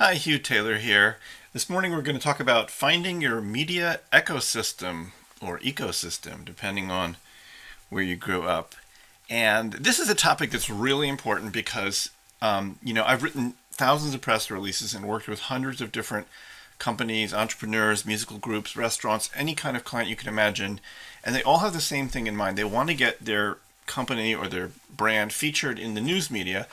Hi, Hugh Taylor here. This morning we're going to talk about finding your media ecosystem or ecosystem, depending on where you grew up. And this is a topic that's really important because, I've written thousands of press releases and worked with hundreds of different companies, entrepreneurs, musical groups, restaurants, any kind of client you can imagine. And they all have the same thing in mind. They want to get their company or their brand featured in the news media.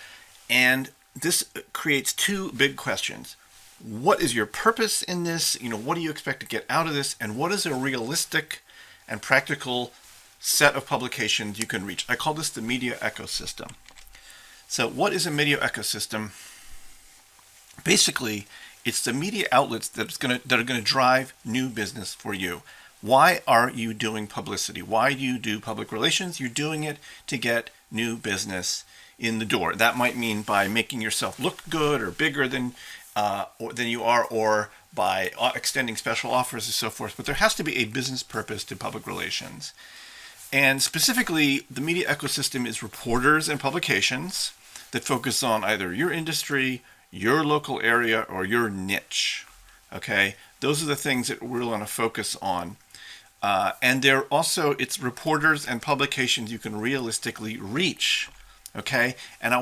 And this creates two big questions. What is your purpose in this? What do you expect to get out of this? And what is a realistic and practical set of publications you can reach? I call this the media ecosystem. So, what is a media ecosystem? Basically, it's the media outlets that are going to drive new business for you. Why are you doing publicity? Why do you do public relations? You're doing it to get new business in the door. That might mean by making yourself look good or bigger than you are, or by extending special offers and so forth. But there has to be a business purpose to public relations. And specifically, the media ecosystem is reporters and publications that focus on either your industry, your local area, or your niche. Okay, those are the things that we're going to focus on. And it's reporters and publications you can realistically reach. Okay, and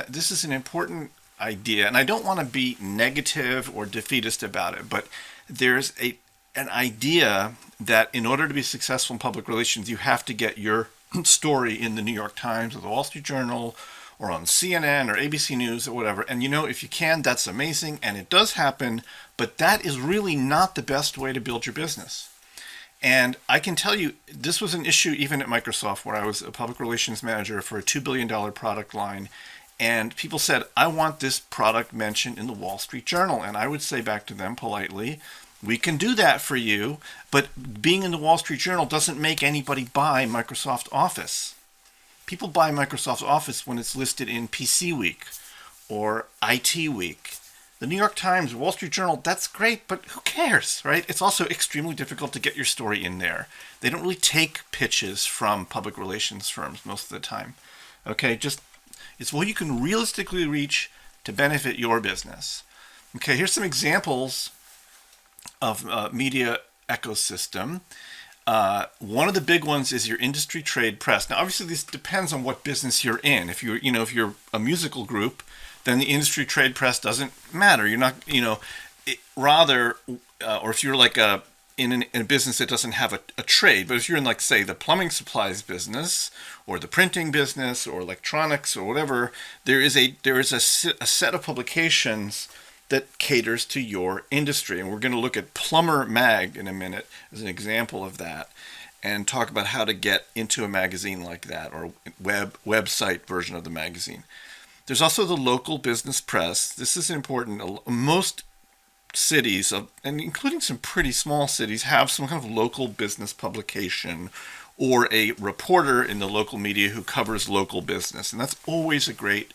this is an important idea, and I don't want to be negative or defeatist about it, but there's an idea that in order to be successful in public relations, you have to get your story in the New York Times or the Wall Street Journal or on CNN or ABC News or whatever. And if you can, that's amazing, and it does happen, but that is really not the best way to build your business. And I can tell you, this was an issue even at Microsoft, where I was a public relations manager for a $2 billion product line. And people said, I want this product mentioned in the Wall Street Journal. And I would say back to them politely, we can do that for you, but being in the Wall Street Journal doesn't make anybody buy Microsoft Office. People buy Microsoft Office when it's listed in PC Week or IT Week. The New York Times, Wall Street Journal, that's great, but who cares, right? It's also extremely difficult to get your story in there. They don't really take pitches from public relations firms most of the time. Okay, it's what you can realistically reach to benefit your business. Okay, here's some examples of media ecosystem. One of the big ones is your industry trade press. Now, obviously, this depends on what business you're in. If you're a musical group, then the industry trade press doesn't matter. You're not, or if you're like in a business that doesn't have a trade, but if you're in, like, say, the plumbing supplies business or the printing business or electronics or whatever, there is a set of publications that caters to your industry. And we're going to look at Plumber Mag in a minute as an example of that, and talk about how to get into a magazine like that, or website version of the magazine. There's also the local business press. This is important. Most cities, and including some pretty small cities, have some kind of local business publication or a reporter in the local media who covers local business. And that's always a great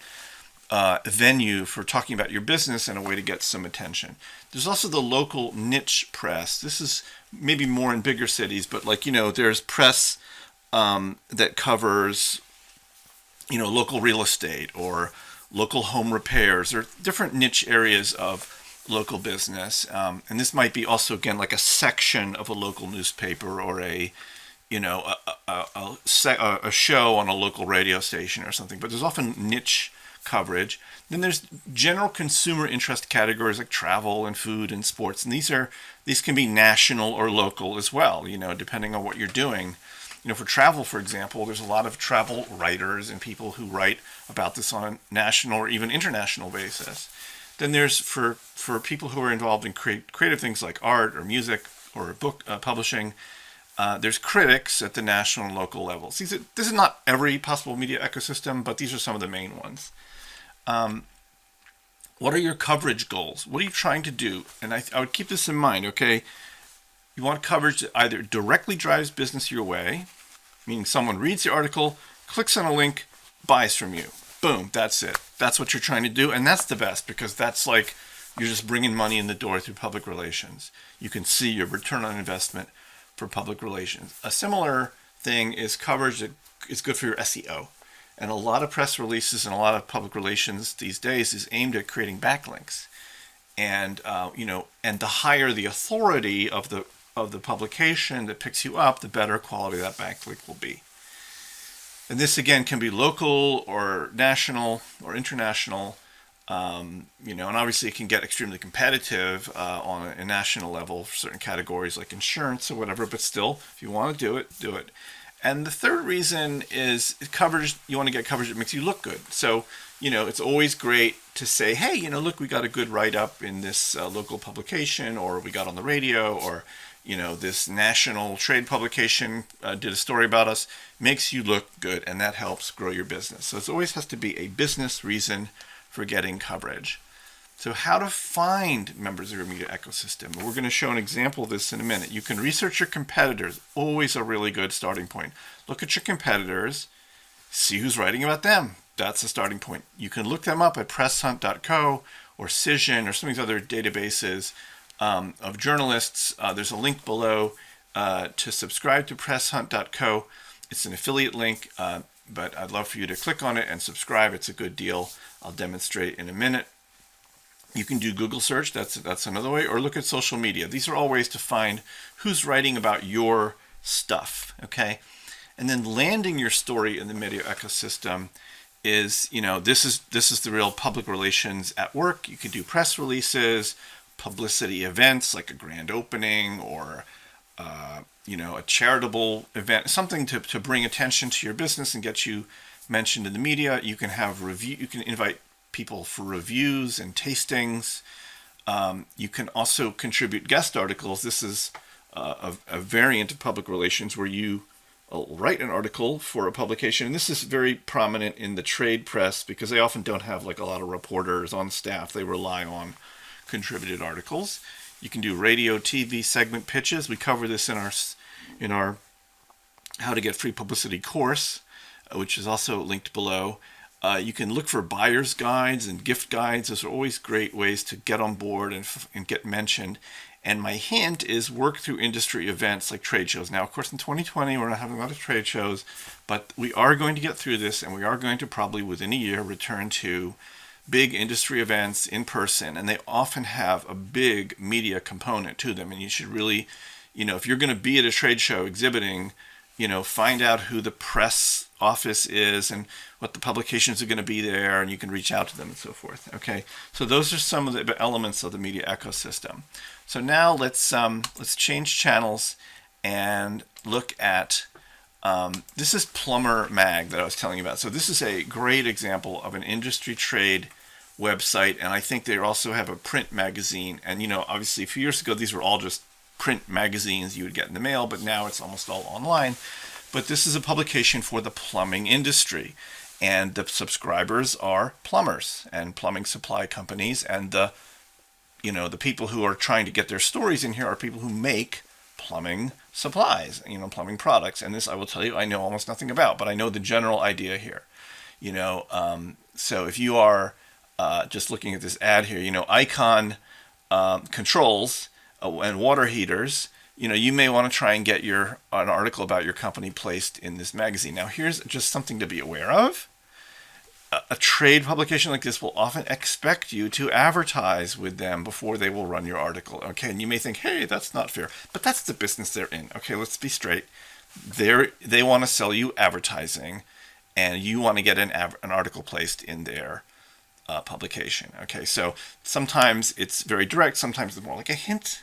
venue for talking about your business and a way to get some attention. There's also the local niche press. This is maybe more in bigger cities, but there's press that covers local real estate or local home repairs, or different niche areas of local business. And this might be also, again, like a section of a local newspaper, or a show on a local radio station or something. But there's often niche coverage. Then there's general consumer interest categories like travel and food and sports. And these can be national or local as well, depending on what you're doing. For travel, for example, there's a lot of travel writers and people who write about this on a national or even international basis. Then there's for people who are involved in creative things like art or music or book publishing, there's critics at the national and local levels. This is not every possible media ecosystem, but these are some of the main ones. What are your coverage goals? What are you trying to do? And I would keep this in mind, okay? You want coverage that either directly drives business your way, meaning someone reads the article, clicks on a link, buys from you. Boom, that's it. That's what you're trying to do, and that's the best, because that's like you're just bringing money in the door through public relations. You can see your return on investment for public relations. A similar thing is coverage that is good for your SEO. And a lot of press releases and a lot of public relations these days is aimed at creating backlinks. and and the higher the authority of the publication that picks you up, the better quality that backlink will be. And this again can be local or national or international, and obviously it can get extremely competitive on a national level for certain categories like insurance or whatever. But still, if you want to do it, do it. And the third reason is coverage. You want to get coverage that makes you look good. So, it's always great to say, hey, look, we got a good write-up in this local publication, or we got on the radio, or, this national trade publication did a story about us. Makes you look good, and that helps grow your business. So it always has to be a business reason for getting coverage. So how to find members of your media ecosystem. We're going to show an example of this in a minute. You can research your competitors, always a really good starting point. Look at your competitors, see who's writing about them. That's a starting point. You can look them up at presshunt.co or Cision or some of these other databases of journalists. There's a link below to subscribe to presshunt.co. It's an affiliate link, but I'd love for you to click on it and subscribe. It's a good deal. I'll demonstrate in a minute. You can do Google search, that's another way, or look at social media. These are all ways to find who's writing about your stuff, okay? And then landing your story in the media ecosystem is, this is the real public relations at work. You can do press releases, publicity events like a grand opening or a charitable event, something to bring attention to your business and get you mentioned in the media. You can have you can invite people for reviews and tastings. You can also contribute guest articles. This is a variant of public relations where you write an article for a publication. And this is very prominent in the trade press because they often don't have like a lot of reporters on staff. They rely on contributed articles. You can do radio, TV segment pitches. We cover this in our How to Get Free Publicity course, which is also linked below. You can look for buyer's guides and gift guides. Those are always great ways to get on board and get mentioned. And my hint is work through industry events like trade shows. Now, of course, in 2020, we're not having a lot of trade shows, but we are going to get through this, and we are going to probably within a year return to big industry events in person. And they often have a big media component to them. And you should really, if you're going to be at a trade show exhibiting, find out who the press office is and what the publications are going to be there, and you can reach out to them and so forth. Okay, so those are some of the elements of the media ecosystem. So now let's change channels and look at this is Plumber Mag that I was telling you about. So this is a great example of an industry trade website, and I think they also have a print magazine. And obviously a few years ago these were all just print magazines you would get in the mail, but now it's almost all online. But this is a publication for the plumbing industry, and the subscribers are plumbers and plumbing supply companies, and the people who are trying to get their stories in here are people who make plumbing supplies, plumbing products. And this, I will tell you, I know almost nothing about, but I know the general idea here. So if you are just looking at this ad here, Icon controls and water heaters, you may want to try and get an article about your company placed in this magazine. Now, here's just something to be aware of. A trade publication like this will often expect you to advertise with them before they will run your article. Okay, and you may think, hey, that's not fair, but that's the business they're in. Okay, let's be straight. They want to sell you advertising, and you want to get an article placed in their publication. Okay, so sometimes it's very direct, sometimes it's more like a hint.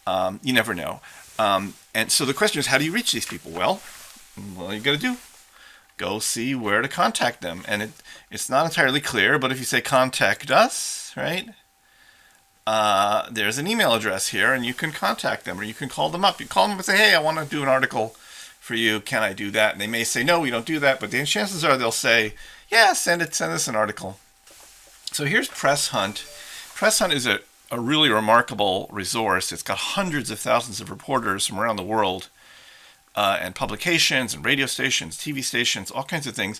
You never know. And so the question is, how do you reach these people? Well, you got to do, go see where to contact them. And it's not entirely clear, but if you say contact us, right, there's an email address here, and you can contact them, or you can call them up. You call them and say, hey, I want to do an article for you. Can I do that? And they may say, no, we don't do that. But the chances are they'll say, yeah, send us an article. So here's Press Hunt. Press Hunt is a really remarkable resource. It's got hundreds of thousands of reporters from around the world, and publications and radio stations, TV stations, all kinds of things.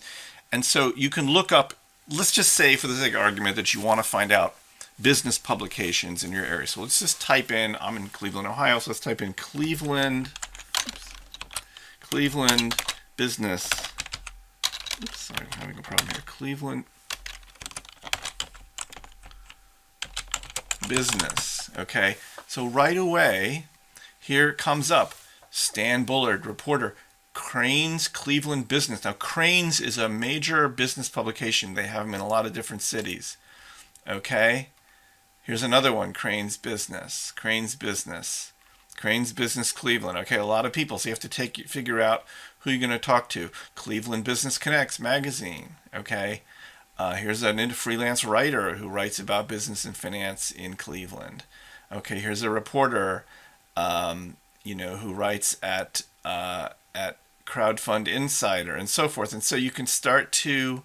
And so you can look up, let's just say for the sake of argument that you want to find out business publications in your area. So let's just type in, I'm in Cleveland, Ohio, so let's type in Cleveland business. Oops, sorry, I'm having a problem here. Cleveland business. Okay, so right away, here comes up Stan Bullard, reporter, Crain's Cleveland Business. Now, Crain's is a major business publication. They have them in a lot of different cities. Okay, here's another one, Crain's Business. Crain's Business. Crain's Business Cleveland. Okay, a lot of people. So you have to figure out who you're going to talk to. Cleveland Business Connects magazine. Okay, here's a freelance writer who writes about business and finance in Cleveland. Okay, here's a reporter, who writes at Crowdfund Insider and so forth. And so you can start to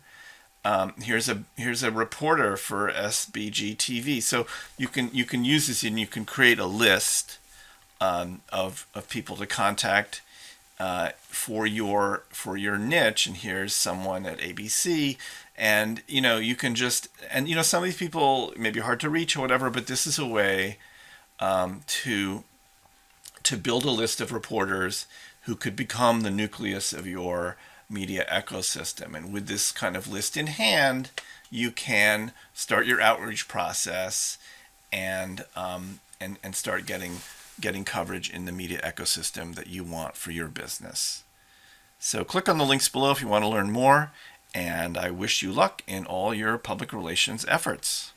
here's a reporter for SBG TV. So you can use this and you can create a list of people to contact for your niche. And here's someone at ABC, and you can just, and some of these people may be hard to reach or whatever, but this is a way to build a list of reporters who could become the nucleus of your media ecosystem. And with this kind of list in hand, you can start your outreach process and start getting coverage in the media ecosystem that you want for your business. So click on the links below if you want to learn more, and I wish you luck in all your public relations efforts.